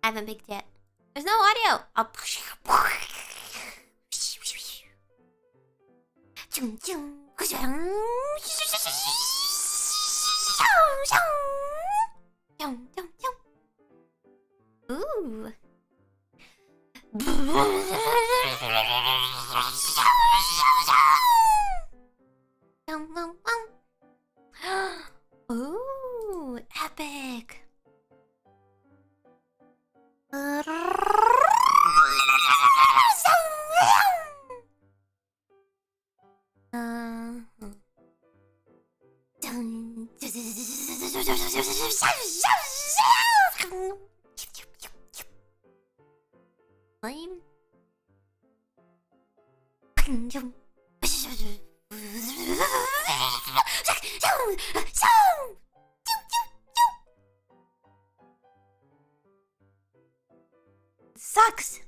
I have a big tit. There's no audio. I'll push. Ooh. Ooh, epic. Lame. Sucks.